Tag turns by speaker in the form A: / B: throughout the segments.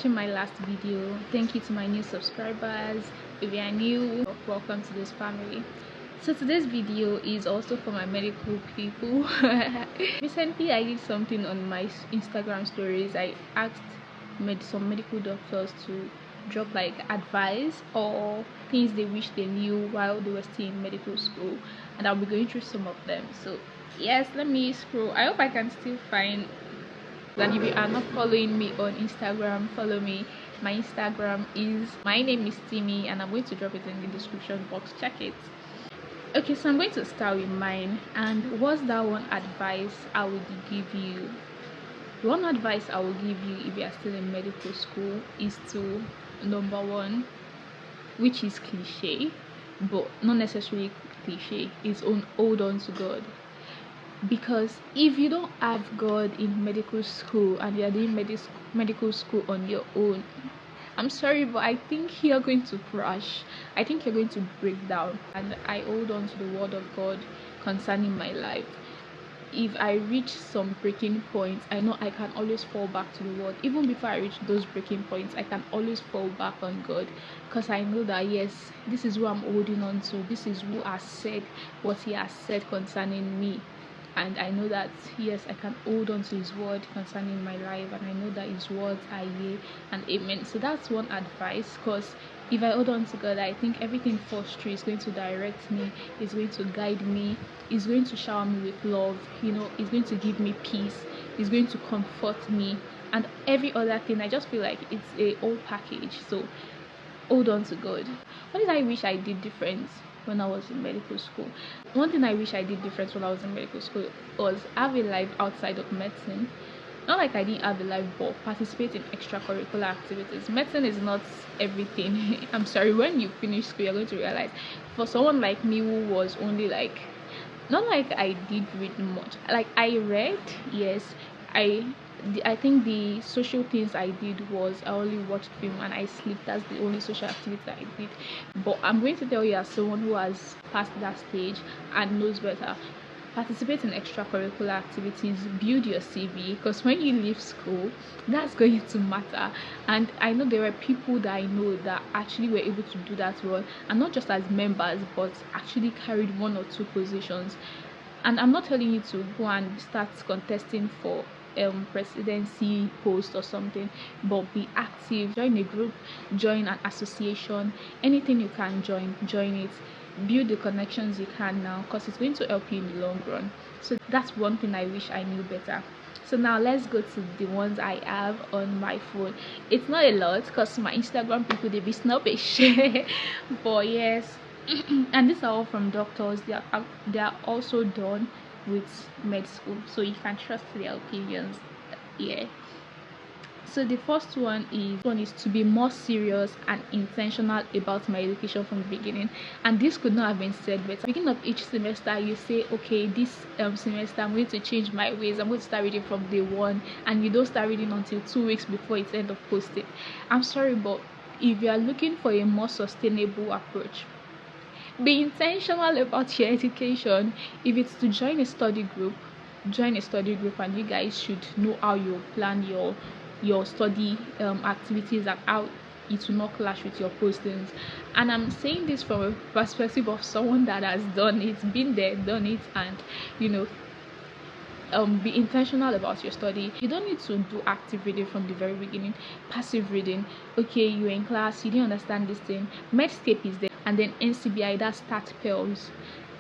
A: watching my last video. Thank you to my new subscribers. If you are new, welcome to this family. So today's video is also for my medical people. Recently I did something on my Instagram stories. I asked some medical doctors to drop like advice or things they wish they knew while they were still in medical school, and I'll be going through some of them. So yes, let me scroll. I hope I can still find. And if you are not following me on Instagram, follow me. My Instagram is my name is Timmy, and I'm going to drop it in the description box. Check it. Okay, so I'm going to start with mine. And what's that one advice I would give you? One advice I will give you if you are still in medical school is to, number one, which is cliche but not necessarily cliche, is hold on to God. Because if you don't have God in medical school and you are doing medical school on your own, I'm sorry, but I think you're going to crash. I think you're going to break down. And I hold on to the word of God concerning my life. If I reach some breaking points, I know I can always fall back to the word. Even before I reach those breaking points, I can always fall back on God, because I know that yes, this is who I'm holding on to. This is who has said what he has said concerning me. And I know that yes, I can hold on to his word concerning my life, and I know that his words are yea and amen. So that's one advice, because if I hold on to God, I think everything falls through. Is going to direct me, is going to guide me, is going to shower me with love, is going to give me peace, is going to comfort me, and every other thing. I just feel like it's a whole package. So hold on to God. What did I wish I did different when I was in medical school? One thing I wish I did different when I was in medical school was have a life outside of medicine. Not like I didn't have a life, but participate in extracurricular activities. Medicine is not everything. I'm sorry, when you finish school, you're going to realize, for someone like me who was only like, not like I did read much. Like I read, yes. I think the social things I did was I only watched film and I sleep. That's the only social activity I did. But I'm going to tell you, as someone who has passed that stage and knows better, participate in extracurricular activities, build your CV, because when you leave school, that's going to matter. And I know there were people that I know that actually were able to do that well, and not just as members, but actually carried one or two positions. And I'm not telling you to go and start contesting for presidency post or something, but be active. Join a group, join an association, anything you can join it. Build the connections you can now, because it's going to help you in the long run. So that's one thing I wish I knew better. So now let's go to the ones I have on my phone. It's not a lot, because my Instagram people, they be snobbish. But yes, and these are all from doctors. They are also done with med school, so you can trust their opinions. Yeah. So the first one is to be more serious and intentional about my education from the beginning. And this could not have been said better. At the beginning of each semester, you say, okay, this semester I'm going to change my ways. I'm going to start reading from day one, and you don't start reading until 2 weeks before it's end of posting. I'm sorry, but if you are looking for a more sustainable approach, be intentional about your education. If it's to join a study group, and you guys should know how you plan your study activities and how it will not clash with your postings. And I'm saying this from a perspective of someone that has done it, been there, done it, and be intentional about your study. You don't need to do active reading from the very beginning. Passive reading, okay, you're in class, you didn't understand this thing, Medscape is there, and then NCBI, that's start pearls.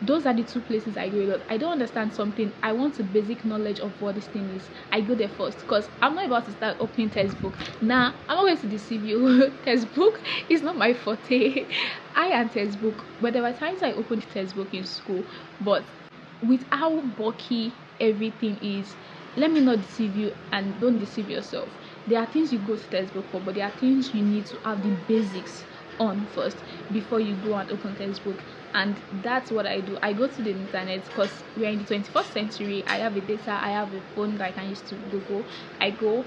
A: Those are the two places I go a lot. I don't understand something, I want a basic knowledge of what this thing is, I go there first, because I'm not about to start opening textbook. Nah, I'm not going to deceive you. Textbook is not my forte. I and textbook, but there were times I opened textbook in school, but with how bulky everything is, let me not deceive you, and don't deceive yourself. There are things you go to textbook for, but there are things you need to have the basics on first before you go and open textbook. And that's what I do. I go to the internet, because we are in the 21st century. I have a data, I have a phone that I can use to Google. I go,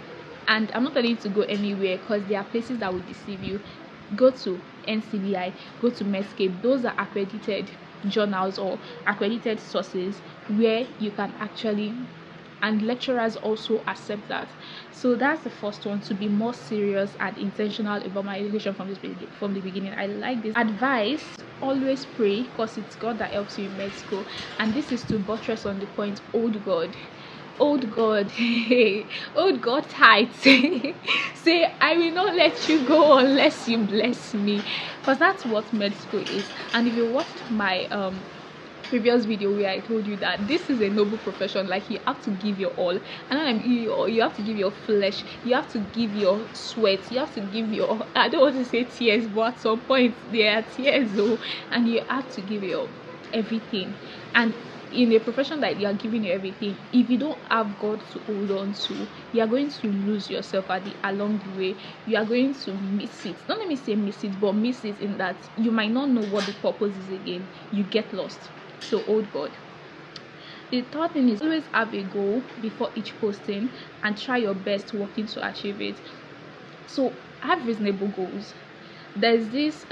A: and I'm not telling you to go anywhere, because there are places that will deceive you. Go to NCBI, go to Medscape. Those are accredited journals or accredited sources where you can actually and lecturers also accept that. So that's the first one, to be more serious and intentional about my education from the beginning. I like this advice. Always pray, because it's God that helps you in med school. And this is to buttress on the point, old God, old God tight. Say, I will not let you go unless you bless me, because that's what med school is. And if you watched my previous video where I told you that this is a noble profession, like you have to give your all, and you have to give your flesh, you have to give your sweat, you have to give your, I don't want to say tears, but at some point there are tears though, and you have to give your everything. And in a profession that you are giving you everything, if you don't have God to hold on to, you are going to lose yourself along the way. You are going to miss it. Don't let me say miss it, but miss it in that you might not know what the purpose is again. You get lost. So hold God. The third thing is always have a goal before each posting and try your best working to achieve it. So have reasonable goals. There's this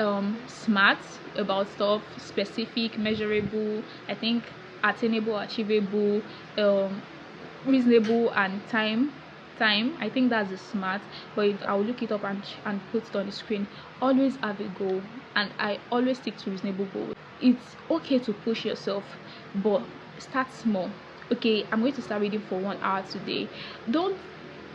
A: smart about stuff, specific, measurable, I think attainable, achievable, reasonable, and time. I think that's the smart, but I'll look it up and put it on the screen. Always have a goal, and I always stick to reasonable goals. It's okay to push yourself, but start small. Okay, I'm going to start reading for 1 hour today. Don't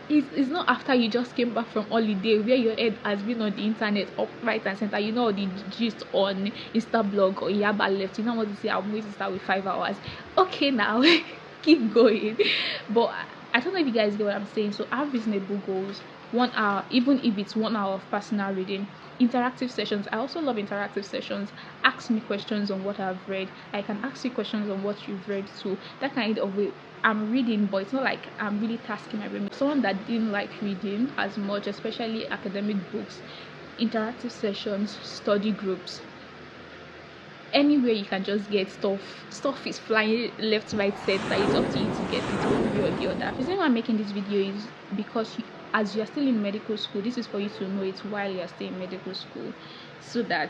A: It's not after you just came back from holiday where your head has been on the internet up right and center, you know, all the gist on Instablog or Yaba left, you know what to say, I'm going to start with 5 hours. Okay, now keep going. But I don't know if you guys get what I'm saying. So have reasonable goals. 1 hour, even if it's 1 hour of personal reading. Interactive sessions, I also love interactive sessions. Ask me questions on what I've read. I can ask you questions on what you've read too. That kind of way. I'm reading, but it's not like I'm really tasking my brain. Someone that didn't like reading as much, especially academic books, interactive sessions, study groups, anywhere you can just get stuff is flying left, right, center. It's up to you to get it one way or the other. The reason why I'm making this video is because as you're still in medical school, this is for you to know it while you're still in medical school, so that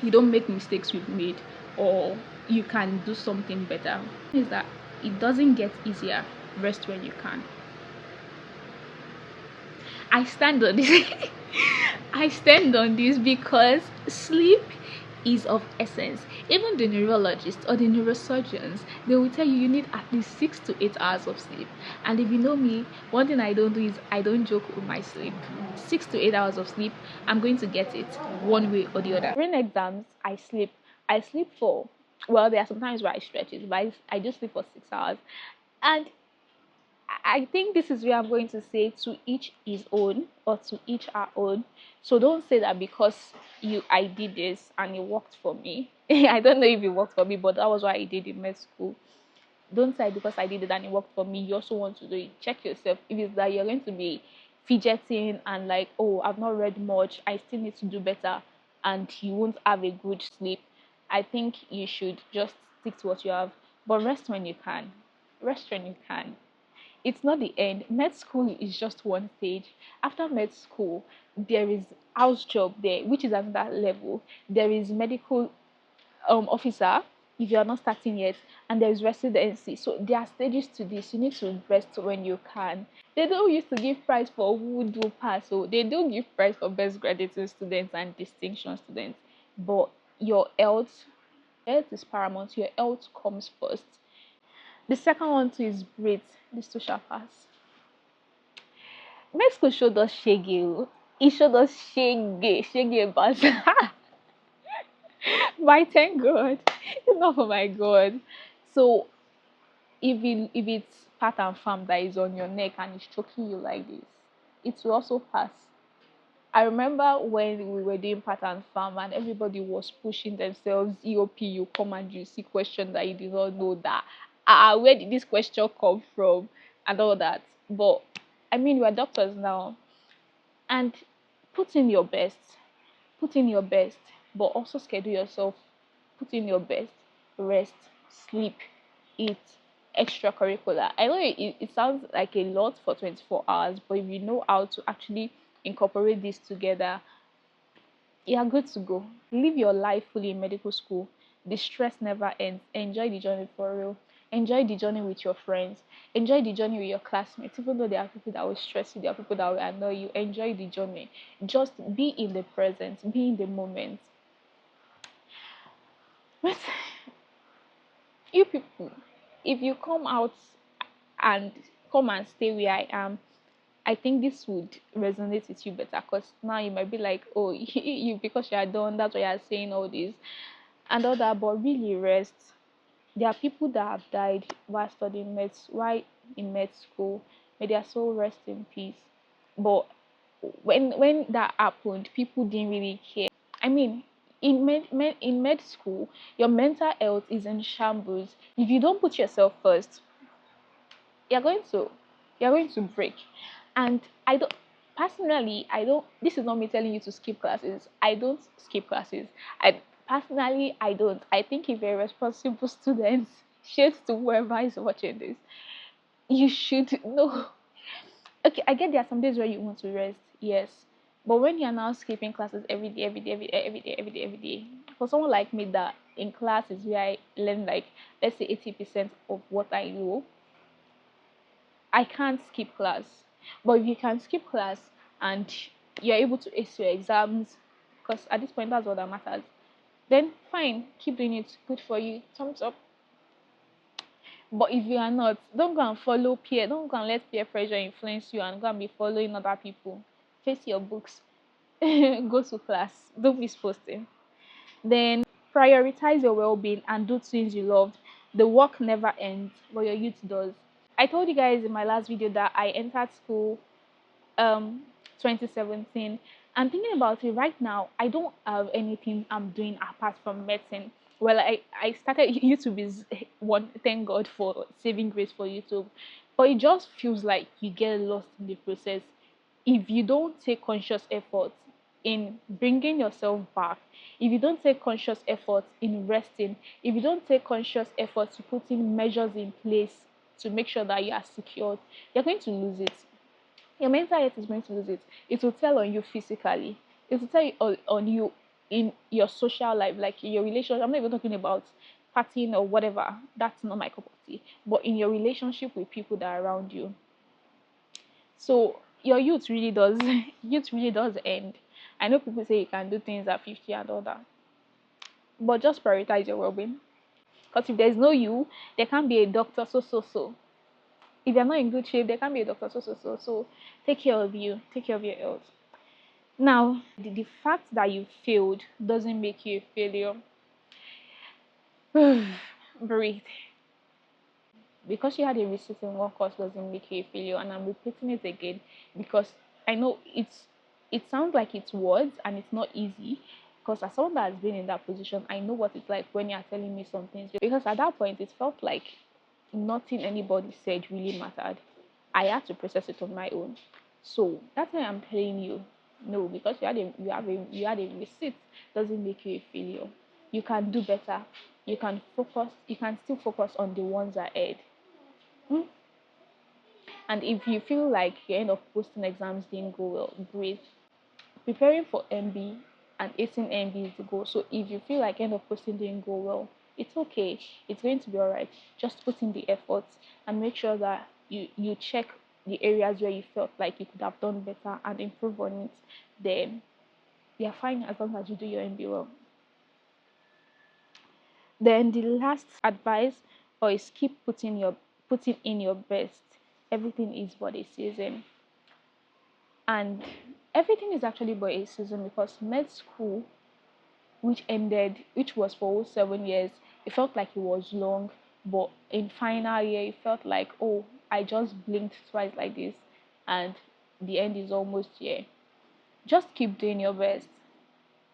A: you don't make mistakes we've made, or you can do something better. Is that it doesn't get easier. Rest when you can. I stand on this. I stand on this because sleep is of essence. Even the neurologists or the neurosurgeons, they will tell you you need at least 6 to 8 hours of sleep. And if you know me, one thing I don't do is I don't joke with my sleep. 6 to 8 hours of sleep, I'm going to get it one way or the other. During exams, I sleep for, well, there are sometimes where I stretch it, but I just sleep for 6 hours. And I think this is where I'm going to say to each his own, or to each our own. So don't say that because I did this and it worked for me. I don't know if it worked for me, but that was what I did in med school. Don't say because I did it and it worked for me, you also want to do it. Check yourself. If it's that you're going to be fidgeting and like, oh, I've not read much, I still need to do better, and you won't have a good sleep, I think you should just stick to what you have. But rest when you can. Rest when you can. It's not the end. Med school is just one stage. After med school, there is house job there, which is at that level. There is medical officer if you are not starting yet, and there is residency. So there are stages to this. You need to rest when you can. They don't used to give prize for who do pass, so they don't give prize for best graduating students and distinction students. But your health is paramount. Your health comes first. The second one too is breathe. This too shall pass. Med school showed us shaggy. It showed us shaggy about. My thank God. It's not for my God. So if it's part and farm that is on your neck and it's choking you like this, it will also pass. I remember when we were doing part and farm and everybody was pushing themselves, EOP, you come and you see question that you did not know that, where did this question come from, and all that. But I mean, we are doctors now, and put in your best, put in your best, but also schedule yourself, put in your best, rest, sleep, eat, extracurricular. I know it sounds like a lot for 24 hours, but if you know how to actually incorporate this together, you are good to go. Live your life fully in medical school. The stress never ends. Enjoy the journey for real. Enjoy the journey with your friends. Enjoy the journey with your classmates. Even though there are people that will stress you, there are people that will annoy you. Enjoy the journey. Just be in the present. Be in the moment. But you people, if you come out and come and stay where I am, I think this would resonate with you better, because now you might be like, oh, you, because you are done, that's why you are saying all this and all that. But really, rest. There are people that have died while studying while in med school. May their soul rest in peace. But when that happened, people didn't really care. I mean, in med school, your mental health is in shambles. If you don't put yourself first, you're going to you're going to break. And I don't, personally, I don't, this is not me telling you to skip classes. I don't skip classes. I don't. I think if you're a responsible student, shades to whoever is watching this, you should know. Okay, I get there are some days where you want to rest, yes. But when you're now skipping classes every day, every day, every day, every day, every day, every day, for someone like me that in class is where I learn, like, let's say 80% of what I know, I can't skip class. But if you can skip class and you're able to ace your exams, because at this point that's all that matters, then fine, keep doing it. Good for you. Thumbs up. But if you are not, don't go and follow peer. Don't go and let peer pressure influence you and go and be following other people. Face your books. Go to class. Don't miss posting. Then prioritize your well-being and do things you loved. The work never ends, but your youth does. I told you guys in my last video that I entered school 2017. And thinking about it right now, I don't have anything I'm doing apart from medicine. Well, I started YouTube is one, thank God for saving grace for YouTube, but it just feels like you get lost in the process if you don't take conscious effort in bringing yourself back, if you don't take conscious effort in resting, if you don't take conscious effort to put in measures in place to make sure that you are secured, you're going to lose it. Your mental health is going to lose it. It will tell on you physically. It will tell you on you in your social life, like in your relationship. I'm not even talking about partying or whatever. That's not my cup of tea. But in your relationship with people that are around you. So your youth really does youth really does end. I know people say you can do things at 50 and all that. But just prioritize your well-being. Because if there's no you, there can't be a doctor so. If you're not in good shape, there can't be a doctor so. So take care of you. Take care of your health. Now, the fact that you failed doesn't make you a failure. Breathe. Because you had a receipt in one course doesn't make you a failure. And I'm repeating it again because I know it sounds like it's words and it's not easy. Because as someone that has been in that position, I know what it's like when you're telling me some things. Because at that point, it felt like nothing anybody said really mattered. I had to process it on my own. So that's why I'm telling you, no, because you had a receipt doesn't make you a failure. You can do better. You can focus. You can still focus on the ones ahead. Hmm? And if you feel like your end of posting exams didn't go well, breathe. Preparing for MB and 18 MB is the goal. So if you feel like end of posting didn't go well, it's okay. It's going to be alright. Just put in the effort and make sure that you check the areas where you felt like you could have done better and improve on it. Then you're fine as long as you do your MB well. Then the last advice or is keep putting in your best. Everything is but a season. And everything is actually but a season because med school, which was for 7 years, it felt like it was long, but in final year, it felt like, oh, I just blinked twice like this, and the end is almost here. Just keep doing your best.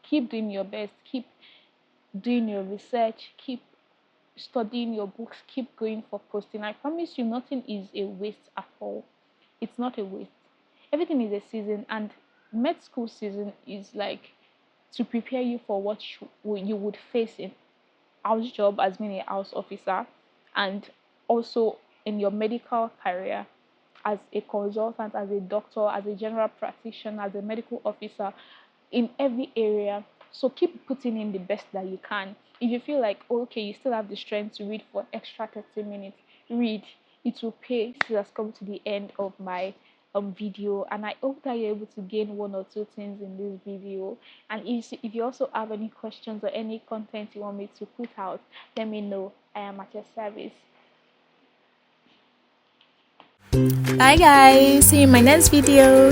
A: Keep doing your best. Keep doing your research. Keep studying your books. Keep going for posting. I promise you, nothing is a waste at all. It's not a waste. Everything is a season, and med school season is like to prepare you for what you would face in house job as being a house officer, and also in your medical career as a consultant, as a doctor, as a general practitioner, as a medical officer, in every area. So keep putting in the best that you can. If you feel like, okay, you still have the strength to read for extra 30 minutes, read. It will pay. This has come to the end of my video, and I hope that you're able to gain one or two things in this video. And if you also have any questions or any content you want me to put out, let me know. I am at your service.
B: Bye guys, see you in my next video.